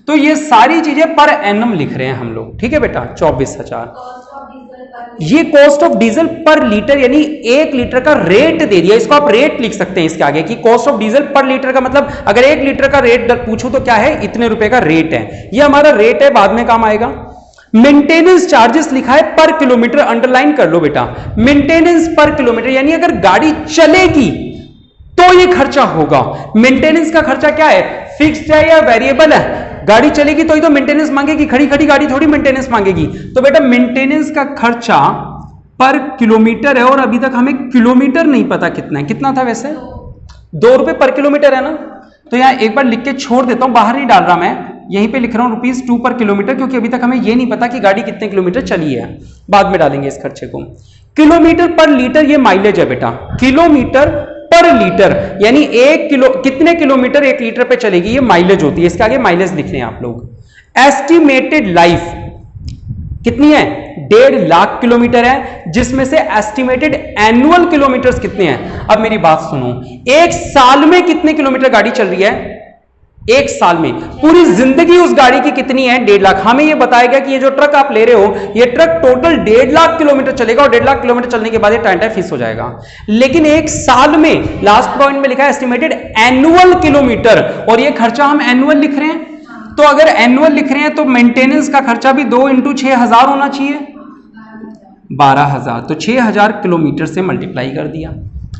तो ये सारी चीजें पर एनम लिख रहे हैं हम लोग। ठीक है बेटा, 24,000। ये कॉस्ट ऑफ डीजल पर लीटर, यानी 1 लीटर का रेट दे दिया। इसको आप रेट लिख सकते हैं इसके आगे कि कॉस्ट ऑफ डीजल पर लीटर का मतलब अगर 1 लीटर का रेट पूछूं तो क्या है? इतने रुपए का रेट है। ये हमारा रेट है, बाद में काम आएगा। मेंटेनेंस चार्जेस लिखा है पर किलोमीटर, अंडरलाइन कर लो बेटा। मेंटेनेंस पर किलोमीटर, यानी अगर गाड़ी चलेगी तो ये खर्चा होगा। मेंटेनेंस का खर्चा क्या है? फिक्स्ड है या वेरिएबल है? गाड़ी चलेगी तो ही तो मेंटेनेंस मांगेगी, खड़ी खड़ी गाड़ी थोड़ी मेंटेनेंस मांगेगी। तो बेटा मेंटेनेंस का खर्चा पर किलोमीटर है, और अभी तक हमें किलोमीटर नहीं पता कितना है। कितना था वैसे? 2 रुपए पर किलोमीटर है ना। तो यहां एक बार लिख के छोड़ देता हूं, बाहर नहीं डाल रहा मैं। यहीं पे लिख रहा हूँ ₹2 पर किलोमीटर, क्योंकि अभी तक हमें ये नहीं पता कि गाड़ी कितने किलोमीटर चली है, बाद में डालेंगे इस खर्चे को। किलोमीटर पर लीटर ये माइलेज है बेटा, किलोमीटर पर लीटर यानी 1 किलो कितने किलोमीटर 1 लीटर पे चलेगी, ये माइलेज होती है, इसके आगे माइलेज लिख रहे हैं आप लोग। एस्टिमेटेड लाइफ कितनी है, 1.5 लाख किलोमीटर है, जिसमें से एस्टिमेटेड एनुअल किलोमीटर्स कितने हैं। अब मेरी बात सुनो, एक साल में कितने किलोमीटर गाड़ी चल रही है, एक साल में पूरी जिंदगी उस गाड़ी की कितनी है, 1.5 लाख। हमें ये बताया गया कि ये जो ट्रक आप ले रहे हो, ये ट्रक टोटल 1.5 लाख किलोमीटर चलेगा और 1.5 लाख किलोमीटर चलने के बाद ये टाइम फिक्स हो जाएगा। लेकिन एक साल में लास्ट पॉइंट में लिखा है एस्टिमेटेड एनुअल किलोमीटर, और ये खर्चा हम एनुअल लिख रहे हैं, तो अगर एनुअल लिख रहे हैं तो मेंटेनेंस का खर्चा भी 2 × 6,000 होना चाहिए, 12,000। तो 6,000 किलोमीटर से मल्टीप्लाई कर दिया।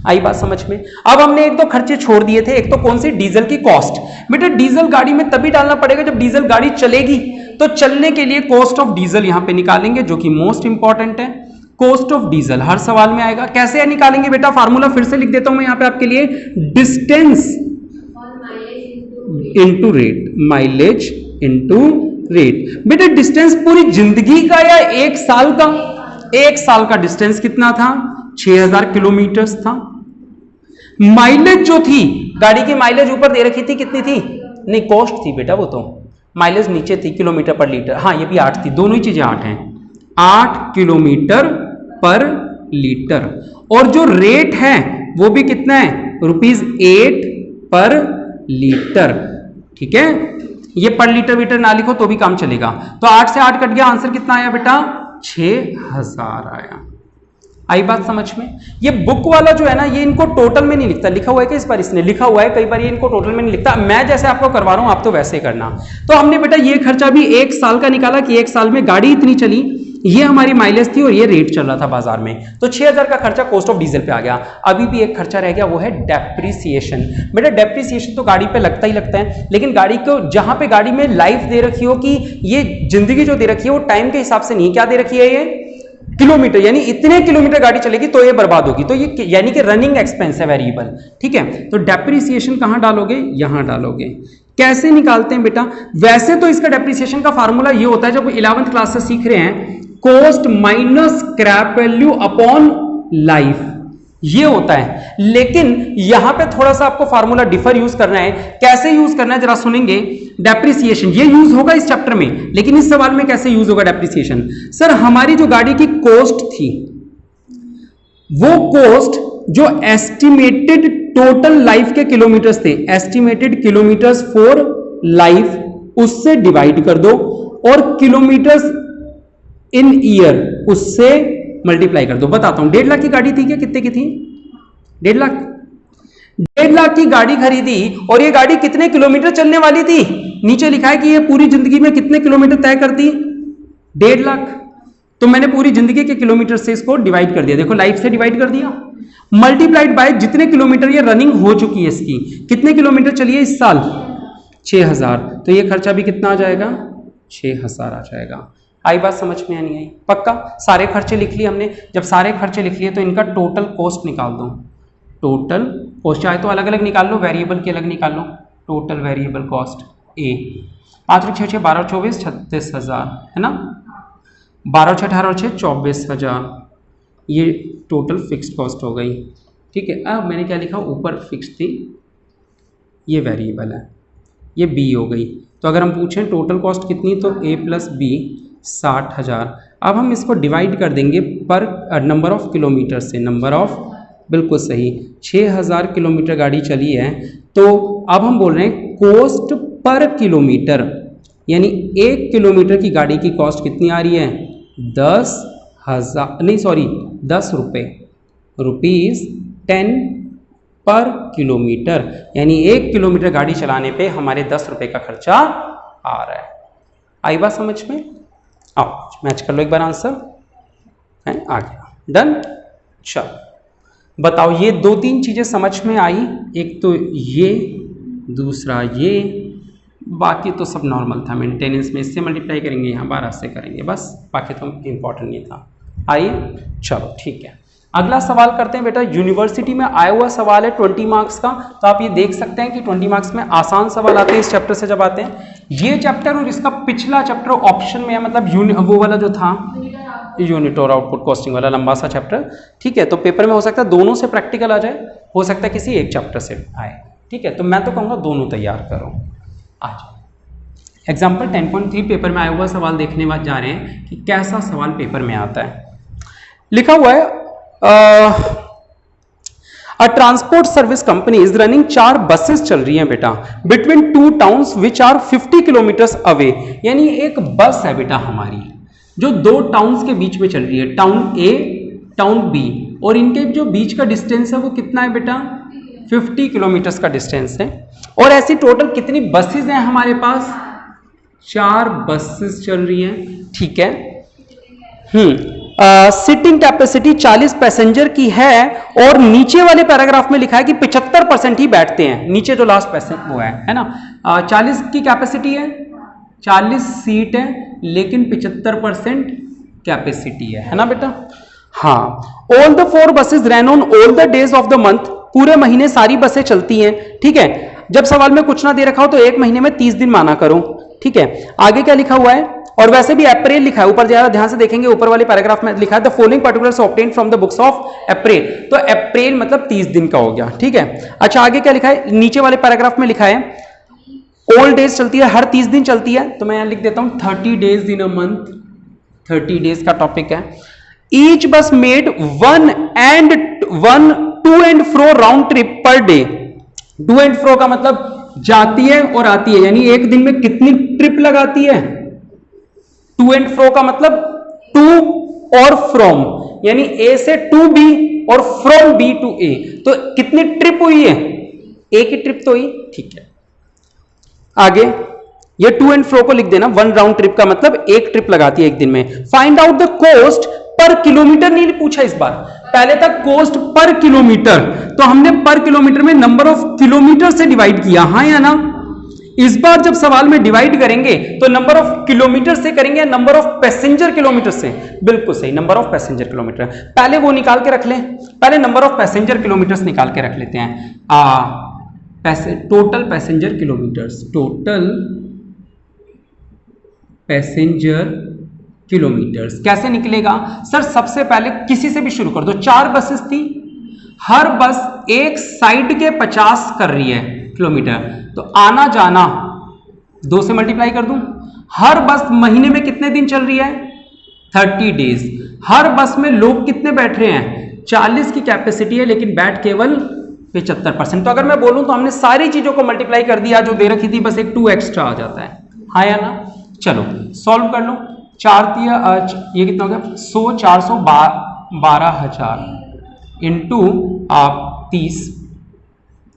आई बात समझ में। अब हमने एक दो खर्चे छोड़ दिए थे, एक तो कौन सी, डीजल की कॉस्ट। बेटा डीजल गाड़ी में तभी डालना पड़ेगा जब डीजल गाड़ी चलेगी, तो चलने के लिए कॉस्ट ऑफ डीजल यहां पे निकालेंगे, जो कि मोस्ट इंपॉर्टेंट है। कॉस्ट ऑफ डीजल हर सवाल में आएगा, कैसे निकालेंगे बेटा, फार्मूला फिर से लिख देता हूं मैं यहां पे आपके लिए, distance into rate, mileage into rate. बेटा डिस्टेंस पूरी जिंदगी का या एक साल का, एक साल का डिस्टेंस कितना था, 6,000 किलोमीटर था। माइलेज जो थी, गाड़ी की माइलेज ऊपर दे रखी थी, कितनी थी, नहीं कॉस्ट थी बेटा वो तो, माइलेज नीचे थी, किलोमीटर पर लीटर, हाँ ये भी 8 थी, दोनों ही चीजें 8 हैं, 8 किलोमीटर पर लीटर। और जो रेट है वो भी कितना है, ₹8 पर लीटर, ठीक है। ये पर लीटर वीटर ना लिखो तो भी काम चलेगा। तो 8 से 8 कट गया, आंसर कितना आया बेटा, 6,000 आया। आई बात समझ में। ये बुक वाला जो है ना, ये इनको टोटल में नहीं लिखता, लिखा हुआ है कि इस बार इसने लिखा हुआ है, कई बार ये इनको टोटल में नहीं लिखता। मैं जैसे आपको करवा रहा हूं आप तो वैसे करना। तो हमने बेटा ये खर्चा भी एक साल का निकाला कि एक साल में गाड़ी इतनी चली, ये हमारी माइलेज थी और ये रेट चल रहा था बाजार में, तो 6,000 का खर्चा कॉस्ट ऑफ डीजल पे आ गया। अभी भी एक खर्चा रह गया, वो है डेप्रिसिएशन। बेटा डेप्रिसिएशन तो गाड़ी पे लगता ही लगता है, लेकिन गाड़ी को जहां पे गाड़ी में लाइफ दे रखी हो कि ये जिंदगी जो दे रखी है वो टाइम के हिसाब से नहीं, क्या दे रखी है, ये किलोमीटर, यानी इतने किलोमीटर गाड़ी चलेगी तो ये बर्बाद होगी, तो ये यानी कि रनिंग एक्सपेंस है वेरिएबल, ठीक है। तो डेप्रिसिएशन कहां डालोगे, यहां डालोगे। कैसे निकालते हैं बेटा, वैसे तो इसका डेप्रिसिएशन का फार्मूला ये होता है, जब 11th क्लास से सीख रहे हैं, cost minus scrap value upon life, ये होता है। लेकिन यहां पे थोड़ा सा आपको फार्मूला डिफर यूज करना है। कैसे यूज करना है जरा सुनेंगे। डेप्रिसिएशन ये यूज होगा इस चैप्टर में, लेकिन इस सवाल में कैसे यूज होगा डेप्रिसिएशन। सर हमारी जो गाड़ी की कॉस्ट थी, वो कॉस्ट जो एस्टिमेटेड टोटल लाइफ के किलोमीटर्स थे, एस्टिमेटेड किलोमीटर्स फॉर लाइफ, उससे डिवाइड कर दो, और किलोमीटर्स इन ईयर उससे मल्टीप्लाई कर दो। बताता हूं, 1.5 लाख की गाड़ी थी क्या, कितने की थी, 1.5 लाख। 1.5 लाख की गाड़ी खरीदी और ये गाड़ी कितने किलोमीटर चलने वाली थी, नीचे लिखा है कि ये पूरी जिंदगी में कितने किलोमीटर तय करती, 1.5 लाख। तो मैंने पूरी जिंदगी के किलोमीटर से इसको डिवाइड कर दिया, देखो लाइफ से डिवाइड कर दिया, मल्टीप्लाइड बाय जितने किलोमीटर ये रनिंग हो चुकी है इसकी, कितने किलोमीटर चलिए इस साल, 6,000। तो ये खर्चा भी कितना आ जाएगा, 6,000 आ जाएगा। आई बात समझ में नहीं आई, पक्का। सारे खर्चे लिख लिए हमने, जब सारे खर्चे लिख लिए तो इनका टोटल कॉस्ट निकाल दो। टोटल कॉस्ट चाहे तो अलग अलग निकाल लो, वेरिएबल की अलग निकाल लो। टोटल वेरिएबल कॉस्ट ए 5 6 6 12 24 36,000 है ना, 12 6 18 6 24,000, ये टोटल फिक्स्ड कॉस्ट हो गई, ठीक है। अब मैंने क्या लिखा, ऊपर फिक्स थी, ये वेरिएबल है, ये बी हो गई। तो अगर हम पूछें टोटल कॉस्ट कितनी, तो ए प्लस बी 60,000। अब हम इसको डिवाइड कर देंगे पर नंबर ऑफ किलोमीटर से, नंबर ऑफ, बिल्कुल सही, 6,000 किलोमीटर गाड़ी चली है। तो अब हम बोल रहे हैं कॉस्ट पर किलोमीटर, यानी 1 किलोमीटर की गाड़ी की कॉस्ट कितनी आ रही है, 10,000 नहीं सॉरी 10 रुपये, ₹10 पर किलोमीटर, यानी 1 किलोमीटर गाड़ी चलाने पे हमारे 10 रुपये का खर्चा आ रहा है। आई बात समझ में। आओ मैच कर लो एक बार आंसर, है आ गया, डन। चलो बताओ, ये 2-3 चीजें समझ में आई, एक तो ये, दूसरा ये, बाकी तो सब नॉर्मल था। मेंटेनेंस में इससे मल्टीप्लाई करेंगे, यहाँ 12 से करेंगे, बस बाकी तो इंपॉर्टेंट नहीं था। आइए चलो ठीक है, अगला सवाल करते हैं बेटा। यूनिवर्सिटी में आया हुआ सवाल है 20 मार्क्स का, तो आप ये देख सकते हैं कि 20 मार्क्स में आसान सवाल आते हैं इस चैप्टर से जब आते हैं। ये चैप्टर और इसका पिछला चैप्टर ऑप्शन में है, मतलब वो वाला जो था यूनिट और आउटपुट कॉस्टिंग वाला लंबा सा चैप्टर, ठीक है। तो पेपर में हो सकता है दोनों से प्रैक्टिकल आ जाए, हो सकता है किसी एक चैप्टर से आए, ठीक है। तो मैं तो कहूँगा दोनों तैयार करो आज। एग्जाम्पल 10.3 पेपर में आया हुआ सवाल देखने बाद जा रहे हैं कि कैसा सवाल पेपर में आता है। लिखा हुआ है a transport service company is running 4 buses चल रही हैं बेटा between 2 towns which are 50 kilometres away. यानी एक बस है बेटा हमारी जो 2 टाउन्स के बीच में चल रही है, टाउन ए टाउन बी, और इनके जो बीच का डिस्टेंस है वो कितना है बेटा 50 किलोमीटर्स का डिस्टेंस है। और ऐसी टोटल कितनी बसेस हैं हमारे पास, 4 बसेस चल रही हैं, ठीक है। सिटिंग कैपेसिटी 40 पैसेंजर की है और नीचे वाले पैराग्राफ में लिखा है कि 75% ही बैठते हैं, नीचे जो लास्ट पैसेंजर वो है ना। 40 की कैपेसिटी है, 40 सीट है, लेकिन 75% कैपेसिटी है ना बेटा। हाँ, all the 4 buses run on all the days of the month, पूरे महीने सारी बसें चलती हैं, ठीक है। जब सवाल में कुछ ना दे रखा हो तो एक महीने में 30 दिन माना करो, ठीक है। आगे क्या लिखा हुआ है, और वैसे भी अप्रैल लिखा है ऊपर, जरा ध्यान से देखेंगे ऊपर वाले पैराग्राफ में लिखा है the following particulars obtained from the books of April, तो अप्रैल मतलब 30 दिन का हो गया, ठीक है। अच्छा आगे क्या लिखा है, नीचे वाले पैराग्राफ में लिखा है ऑल डेज चलती है, हर 30 दिन चलती है, तो मैं यहां लिख देता हूं 30 days in a month, 30 days का टॉपिक है। Each bus made 1 to and fro round trip per day, to and fro का मतलब जाती है और आती है, यानी एक दिन में कितनी ट्रिप लगाती है। टू एंड फ्रो का मतलब टू और फ्रॉम, यानी ए से टू बी और फ्रॉम बी टू ए, तो कितनी ट्रिप हुई है, एक ही ट्रिप तो हुई, ठीक है। आगे ये टू एंड फ्रो को लिख देना, 1 राउंड ट्रिप का मतलब एक ट्रिप लगाती है एक दिन में। Find out the cost per kilometre नहीं पूछा इस बार, पहले तक कॉस्ट पर किलोमीटर, तो हमने पर किलोमीटर में नंबर ऑफ किलोमीटर से डिवाइड किया, हाँ या ना। इस बार जब सवाल में डिवाइड करेंगे तो नंबर ऑफ किलोमीटर से करेंगे या नंबर ऑफ पैसेंजर किलोमीटर से, बिल्कुल सही, नंबर ऑफ पैसेंजर किलोमीटर। पहले वो निकाल के रख लें, पहले नंबर ऑफ पैसेंजर किलोमीटर्स निकाल के रख लेते हैं। Total passenger kilometres, total passenger kilometres कैसे निकलेगा सर, सबसे पहले किसी से भी शुरू कर दो। 4 बसेस थी, हर बस एक साइड के 50 कर रही है किलोमीटर, तो आना जाना 2 से मल्टीप्लाई कर दूं। हर बस महीने में कितने दिन चल रही है 30 डेज। हर बस में लोग कितने बैठ रहे हैं 40 की कैपेसिटी है, लेकिन बैठ केवल 75%। तो अगर मैं बोलूं तो हमने सारी चीजों को मल्टीप्लाई कर दिया, जो दे रखी थी बस एक 2 एक्स्ट्रा आ जाता है, हाँ या ना। चलो सॉल्व कर लो, 4 ये कितना हो गया 100, 412,000 इंटू 30,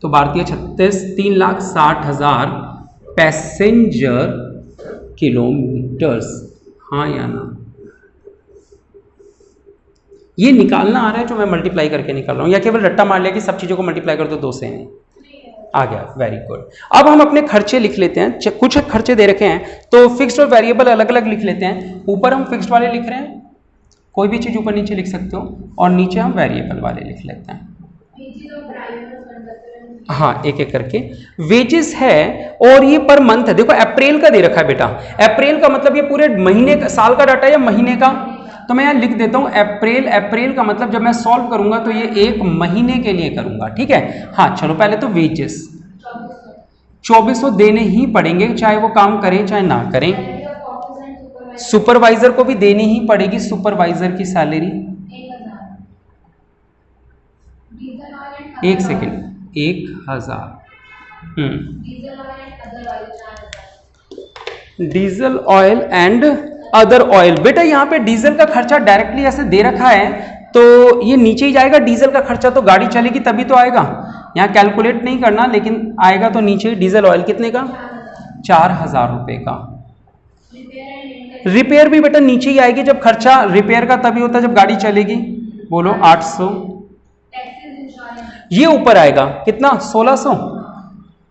तो 12×36 3,60,000 पैसेंजर किलोमीटर्स, हाँ या ना। ये निकालना आ रहा है जो मैं मल्टीप्लाई करके निकाल रहा हूं, या केवल रट्टा मार लिया कि सब चीजों को मल्टीप्लाई कर दो 2 से, नहीं आ गया, वेरी गुड। अब हम अपने खर्चे लिख लेते हैं, कुछ खर्चे दे रखे हैं तो फिक्स्ड और वेरिएबल अलग अलग लिख लेते हैं। ऊपर हम फिक्स्ड वाले लिख रहे हैं, कोई भी चीज ऊपर नीचे लिख सकते हो, और नीचे हम वेरिएबल वाले लिख लेते हैं, हाँ एक एक करके। वेजेस है और ये पर मंथ है, देखो अप्रैल का दे रखा है बेटा, अप्रैल का मतलब ये पूरे महीने का, साल का डाटा या महीने का, तो मैं यहां लिख देता हूं अप्रैल। अप्रैल का मतलब जब मैं सॉल्व करूंगा तो ये एक महीने के लिए करूंगा, ठीक है। हाँ चलो पहले तो वेजेस 2400 देने ही पड़ेंगे, चाहे वो काम करें चाहे ना करें। सुपरवाइजर को भी देनी ही पड़ेगी, सुपरवाइजर की salary, 1 second, 1000। Diesel oil and other oil, बेटा यहाँ पे डीजल का खर्चा डायरेक्टली ऐसे दे रखा है तो ये नीचे ही जाएगा। डीजल का खर्चा तो गाड़ी चलेगी तभी तो आएगा, यहाँ कैलकुलेट नहीं करना, लेकिन आएगा तो नीचे ही। डीजल ऑयल कितने का 4,000 रुपए का। रिपेयर भी बेटा नीचे ही आएगी, जब खर्चा रिपेयर का तभी होता है जब गाड़ी चलेगी, बोलो 800। ये ऊपर आएगा कितना 1600,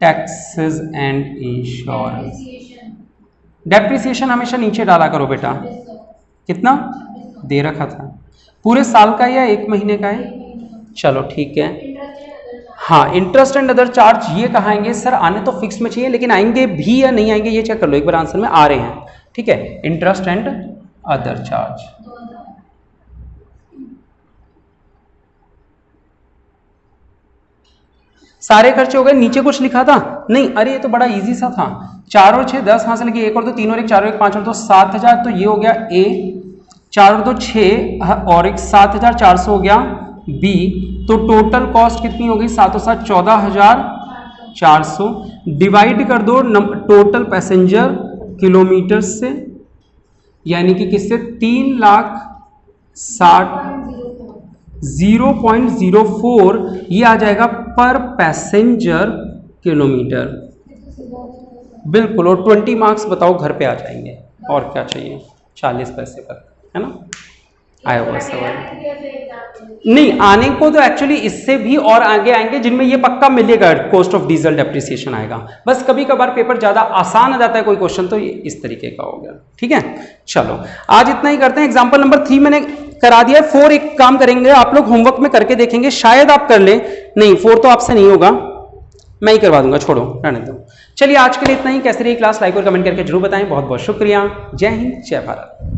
टैक्सेस एंड इंश्योरेंस। डेप्रिसिएशन हमेशा नीचे डाला करो बेटा, कितना दे रखा था, पूरे साल का या 1 महीने का है, चलो ठीक है। हाँ, इंटरेस्ट एंड अदर चार्ज ये कहाँ आएंगे सर? आने तो फिक्स में चाहिए, लेकिन आएंगे भी या नहीं आएंगे ये चेक कर लो एक बार आंसर में। आ रहे हैं, ठीक है, इंटरेस्ट एंड अदर चार्ज। सारे खर्चे हो गए। नीचे कुछ लिखा था नहीं? अरे ये तो बड़ा इजी सा था। 4 और 6 10 हासिल किए, एक और 2 3 और 1 4 और 1 5 और 2 7,000, तो ये हो गया ए। 4 और 2 6 और 1 7,400 हो गया बी। तो टोटल कॉस्ट कितनी हो गई? 7 और 7 14,400। डिवाइड कर दो टोटल पैसेंजर किलोमीटर से, यानी कि किससे? 3,60,000 0.04 ये आ जाएगा पर पैसेंजर किलोमीटर। बिल्कुल, और 20 मार्क्स बताओ घर पे आ जाएंगे। और क्या चाहिए? 40 पैसे पर, है ना? आया हुआ सवाल नहीं आने को तो एक्चुअली इससे भी और आगे आएंगे जिनमें ये पक्का मिलेगा, कॉस्ट ऑफ डीजल डेप्रिसिएशन आएगा। बस कभी कभार पेपर ज्यादा आसान आ जाता है कोई क्वेश्चन, तो ये इस तरीके का हो गया। ठीक है, चलो आज इतना ही करते हैं। एग्जाम्पल नंबर 3 मैंने करा दिया है। 4 एक काम करेंगे, आप लोग होमवर्क में करके देखेंगे, शायद आप कर ले। नहीं 4 तो आपसे नहीं होगा, मैं ही करवा दूंगा, छोड़ो रहने दो। चलिए आज के लिए इतना ही। कैसे रही क्लास? लाइक और कमेंट करके जरूर बताएं। बहुत बहुत शुक्रिया। जय हिंद, जय भारत।